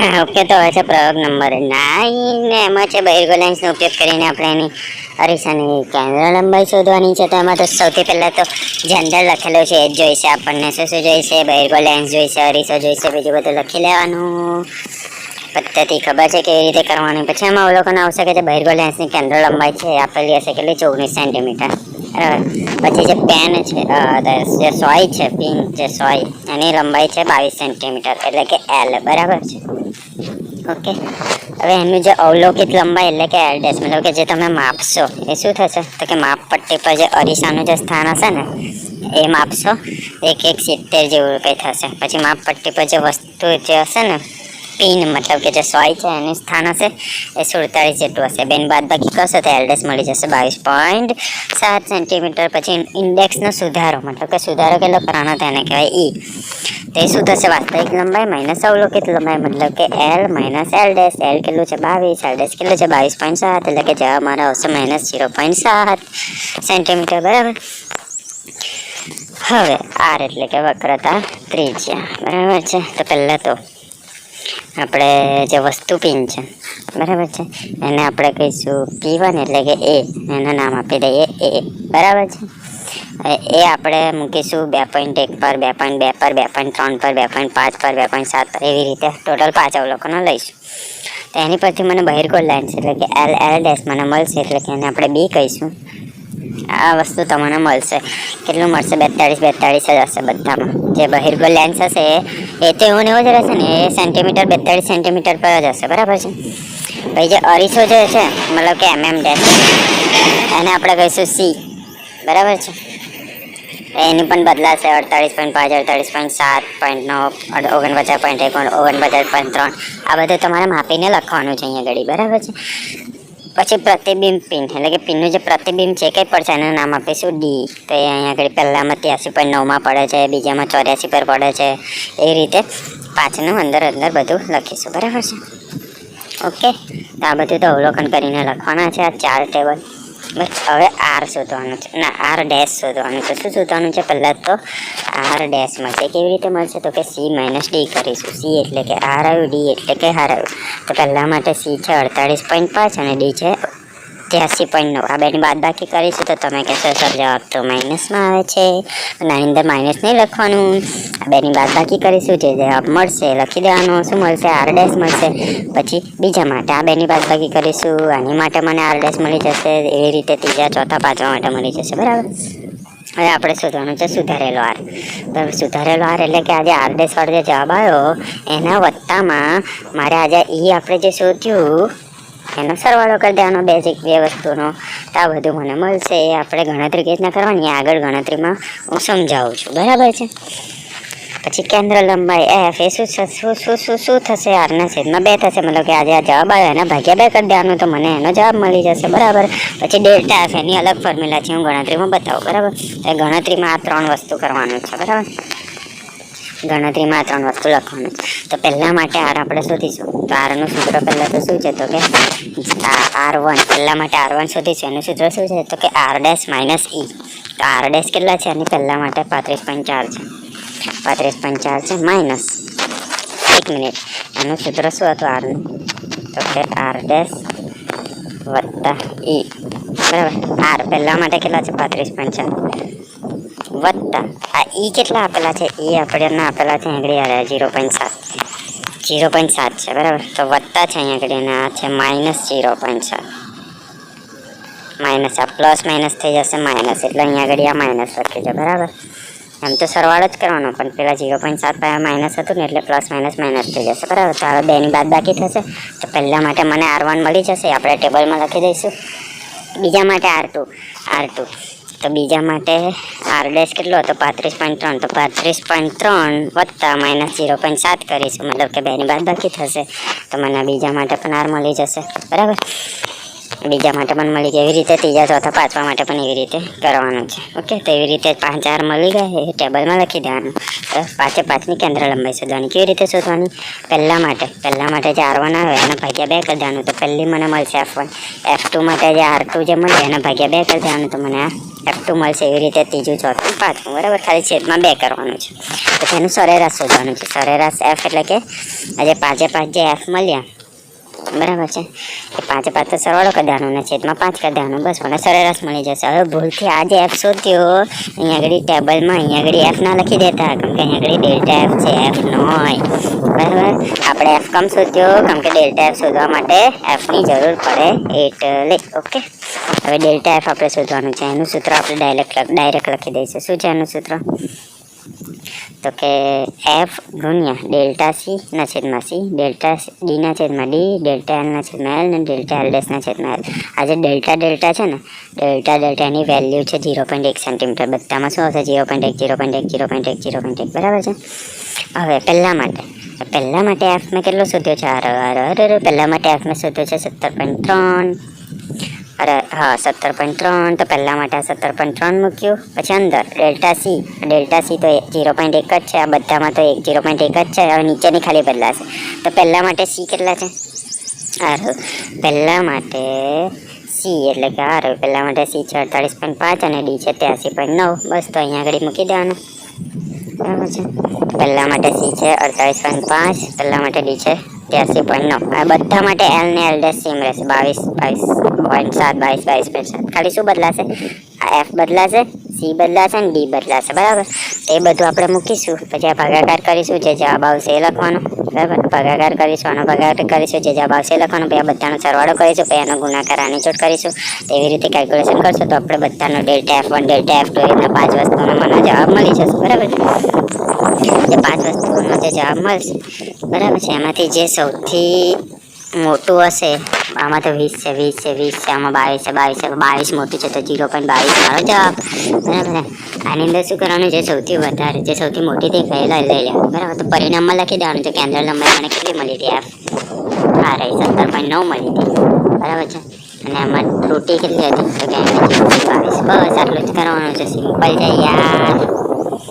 Okay, તો હવે છે પ્રયોગ નંબર 9 એમાં છે બહિર્ગોળ લેન્સનો ઉપયોગ કરીને આપણે એની અરીસાની કેન્દ્ર લંબાઈ શોધવાની છે. તો એમાં તો સૌથી પહેલાં તો જનરલ લખેલું છે એ જ જોઈશે આપણને. શું જોઈશે? બહિર્ગોળ લેન્સ જોઈશે, અરીસો જોઈશે, બીજું બધું લખી લેવાનું. પદ્ધતિ ખબર છે કેવી રીતે કરવાની. પછી એમાં અવલોકન આવશે કે જે બહિર્ગોળ લેન્સની કેન્દ્ર લંબાઈ છે આપેલી હશે કેટલી 19 સેન્ટીમીટર. પછી જે પેન છે જે સોય છે પિન જે સોય એની લંબાઈ છે 22 સેન્ટીમીટર એટલે કે L બરાબર છે. ઓકે, હવે એનું જે અવલોકિત લંબાઈ એટલે કે L ડેશ મતલબ કે જે તમે માપશો એ શું થશે તો કે માપ પટ્ટી પર જે અરીસાનું જે સ્થાન હશે ને એ માપશો 1:170 જેવું કંઈ થશે. પછી માપ પટ્ટી પર જે વસ્તુ જે હશે ને પિન મતલબ કે જે સોય છે એનું સ્થાન હશે એ 47 જેટલું હશે. બેન બાદ બાકી કરશો તો L ડેશ મળી જશે 22.7 સેન્ટીમીટર. પછી ઇન્ડેક્સનો સુધારો મતલબ કે સુધારો કેટલો કરવાનો તેને કહેવાય E. તે શું થશે? વાસ્તવિક લંબાઈ માઇનસ અવલોકિત લંબાઈ મતલબ કે L minus L dash. L કેટલું છે 22, L ડેશ કેટલું છે 22.7 એટલે કે જવાબ મારો આવશે -0.7 સેન્ટીમીટર બરાબર. હવે R એટલે કે વક્રતા ત્રિજ્યા બરાબર છે. તો પહેલાં તો આપણે જે વસ્તુ પિન છે બરાબર છે એને આપણે કહીશું P1 એટલે કે A. એનું નામ આપી દઈએ A બરાબર છે. એ આપણે મૂકીશું 2.1 પર 2.2 પર 2.3 પર 2.5 પર 2.7 પર એવી રીતે ટોટલ 5 અવલોકનો લઈશું. તો એની પરથી મને બહિર્ગોળ લેન્સ એટલે કે L ડેશ મને મળશે એટલે કે એને આપણે B કહીશું. આ વસ્તુ તમને મળશે કેટલું મળશે 42 જ હશે બધામાં. જે બહિર્ગોળ લેન્સ હશે એ તો એવું ને એવું જ રહેશે ને એ સેન્ટીમીટર 42 સેન્ટીમીટર પર જ હશે બરાબર છે. ભાઈ જે અરીસો જે છે મતલબ કે ડેશ એને આપણે કહીશું C બરાબર છે. એની પણ બદલાશે 48.5 48.7 49.1 49.3 આ બધું તમારે માપીને લખવાનું છે અહીંયા ઘડી બરાબર છે. પછી પ્રતિબિંબ પિન એટલે કે પિનનું જે પ્રતિબિંબ છે કઈ પડશે એનું નામ આપીશું D. તો એ અહીંયા આગળ પહેલામાં 83.9 પડે છે, બીજામાં 84 પર પડે છે. એ રીતે પાછળનું અંદર બધું લખીશું બરાબર છે. ઓકે, તો આ બધું તો અવલોકન કરીને લખવાના છે આ 4 ટેબલ. બસ હવે R શોધવાનું છે R ડેશ શોધવાનું છે. શું શોધવાનું છે? પહેલાં તો R ડેશ મળશે. કેવી રીતે મળશે તો કે C - D કરીશું. C એટલે કે R આવ્યું, D એટલે કે R આવ્યું. તો પહેલાં માટે C છે 48.5 અને D છે 83.9. આ બેની બાદ બાકી કરીશું તો તમે કહેશો સર જવાબ તો માઇનસમાં આવે છે. આની અંદર માઇનસ નહીં લખવાનું. આ બેની બાદ બાકી કરીશું જે જવાબ મળશે લખી દેવાનો. શું મળશે? R ડેશ મળશે. પછી બીજા માટે આ બેની બાદ બાકી કરીશું. આની માટે મને R ડેશ મળી જશે. એવી રીતે ત્રીજા ચોથા પાંચમા માટે મળી જશે બરાબર. હવે આપણે શોધવાનું છે સુધારેલો R. બરાબર, સુધારેલો R એટલે કે આજે R ડેશ વાળો જે જવાબ આવ્યો એના વત્તામાં મારે આજે E આપણે જે શોધ્યું એનો સરવાળો કરી દેવાનો બેઝિક બે વસ્તુનો. તો આ બધું મને મળશે. આપણે ગણતરી કેવી રીતના કરવાની આગળ ગણતરીમાં હું સમજાવું છું બરાબર છે. પછી કેન્દ્ર લંબાઈ F એ શું થશે? આરના છેદમાં 2 થશે મતલબ કે આજે આ જવાબ આવ્યો એના ભાગ્યા 2 કરી દેવાનું તો મને એનો જવાબ મળી જશે બરાબર. પછી ડેલ્ટા F એની અલગ ફોર્મ્યુલા છે હું ગણતરીમાં બતાવું બરાબર. એ ગણતરીમાં આ 3 વસ્તુ કરવાનું છે બરાબર. ગણતરીમાં આ 3 વસ્તુ લખવાનું છે. તો પહેલા માટે R આપણે શોધીશું. તો Rનું સૂત્ર પહેલાં તો શું છે તો કે R1 પહેલા માટે R1 શોધીશું. એનું સૂત્ર શું છે તો કે R ડેશ માઇનસ E. તો R ડેશ કેટલા છે એની પહેલા માટે 35.4 છે. 35.4 છે માઇનસ 1 મિનિટ એનું સૂત્ર શું હતું Rનું તો કે R ડેશ વત્તા E બરાબર. R પહેલા માટે કેટલા છે 35.4 વત્તા આ E કેટલા આપેલા છે E આપણને આપેલા છે અહીંયા 0.7 છે બરાબર. તો વત્તા છે અહીંયા આગળ આ છે -0.7 માઇનસ આ પ્લસ માઇનસ થઈ જશે માઇનસ એટલે અહીંયા આગળ આ માઇનસ લખી છે બરાબર. એમ તો સરવાળો જ કરવાનો પણ પેલા 0.7 માઇનસ હતું ને એટલે પ્લસ માઇનસ થઈ જશે બરાબર. તો હવે બેની બાદ બાકી થશે તો પહેલા માટે મને R1 મળી જશે આપણે ટેબલમાં લખી દઈશું. બીજા માટે R2 તો બીજા માટે R ડેશ કેટલો હતો 35.3 તો 35.3 વત્તા -0.7 કરીશું મતલબ કે બેની બાદ બાકી થશે તો મને બીજા માટે પણ R મળી જશે બરાબર. બીજા માટે પણ મળી ગયા. એવી રીતે ત્રીજા ચોથા પાંચમા માટે પણ એવી રીતે કરવાનું છે. ઓકે, તો એવી રીતે 5 R મળી ગયા એ ટેબલમાં લખી દેવાનું. 5ની કેન્દ્ર લંબાઈ શોધવાની. કેવી રીતે શોધવાની? પહેલા માટે જે R1 આવે એના ભાગ્યા 2 કરી દેવાનું તો પહેલી મને મળશે F1. F2 માટે જે R2 જે મળે એના ભાગ્યા 2 કરી દેવાનું તો મને આ F2 F2 મળશે એવી રીતે ત્રીજું ચોથું પાંચમું બરાબર ખાલી છેદમાં 2 કરવાનું છે તો તેનું સરેરાશ શોધવાનું છે સરેરાશ F એટલે કે આજે 5 જે F મળ્યા બરાબર છે એ 5 તો સરવાળો કરી દેવાનો ને છેદમાં 5 કરી દેવાનું બસ મને સરેરાશ મળી જશે હવે ભૂલથી આ જે F શોધ્યો અહીંયા આગળ ટેબલમાં અહીંયા આગળ F ના લખી દેતા કેમ કે અહીંયા આગળ ડેલ્ટા F છે F નો હોય બરાબર આપણે F કમ શોધ્યો કેમ કે ડેલ્ટા F શોધવા માટે F ની જરૂર પડે એટલે ઓકે હવે ડેલ્ટા F આપણે શોધવાનું છે એનું સૂત્ર આપણે ડાયરેક્ટ લખી દઈશું શું છે એનું સૂત્ર તો કે F ગુણ્યા ડેલ્ટા C ના છેદમાં C ડેલ્ટા D ના છેદમાં D ડેલ્ટા L ના છેદમાં L અને ડેલ્ટા L ડેશ ના છેદમાં L આ જે ડેલ્ટા છે ને ડેલ્ટાની વેલ્યુ છે 0.1 સેન્ટીમીટર બધામાં શું હશે 0.1 બરાબર છે હવે પહેલા માટે F મેં કેટલો શોધ્યો છે અરે પહેલા માટે F મેં શોધ્યો છે 17.3 અરે હા 17.3 તો પહેલા માટે 17.3 મૂક્યું પછી અંદર ડેલ્ટા C તો 0.1 જ છે આ બધામાં તો 0.1 જ છે હવે નીચેની ખાલી બદલાશે તો પહેલા માટે C કેટલા છે પહેલા માટે C એટલે કે પહેલા માટે C છે 48.5 અને D છે 83.9 બસ તો અહીંયા આગળ મૂકી દેવાનું બરાબર છે પહેલા માટે C છે 48.5 પહેલા માટે D છે 83.9 આ બધા માટે L ને L ડેશ સેમ રહેશે 22.7 ખાલી શું બદલાશે આ F બદલાશે C બદલાશે અને D બદલાશે બરાબર એ બધું આપણે મૂકીશું પછી આ ભાગાકાર કરીશું જે જવાબ આવશે એ લખવાનો બરાબર ભાગાકાર કરીશું આનો ભાગાકાર કરીશું જે જવાબ આવશે એ લખવાનો પછી આ બધાનો સરવાળો કરીશું પછી એનો ગુણાકાર આની જોડ કરીશું એવી રીતે કેલ્ક્યુલેશન કરશું તો આપણે બધાનો ડેલ્ટા F1 ડેલ્ટા F2 એના 5 વસ્તુનો મને જવાબ મળી જશે બરાબર જે 5 વસ્તુઓનો જે જવાબ મળશે બરાબર છે એમાંથી જે સૌથી મોટું હશે આમાં તો 20 છે આમાં 22 મોટું છે તો 0.22 મારો જવાબ બરાબર આની અંદર શું કરવાનું જે સૌથી વધારે જે સૌથી મોટી તે પહેલાં લઈ લે બરાબર તો પરિણામમાં લખી દેવાનું છે કેન્દ્ર લંબાઈ મને કેટલી મળી હતી F આ રહી 17.9 મળી હતી બરાબર છે અને આમાં ત્રુટી કેટલી હતી તો કે 22 બસ આટલું જ કરવાનું છે સિમ્પલ છે યાર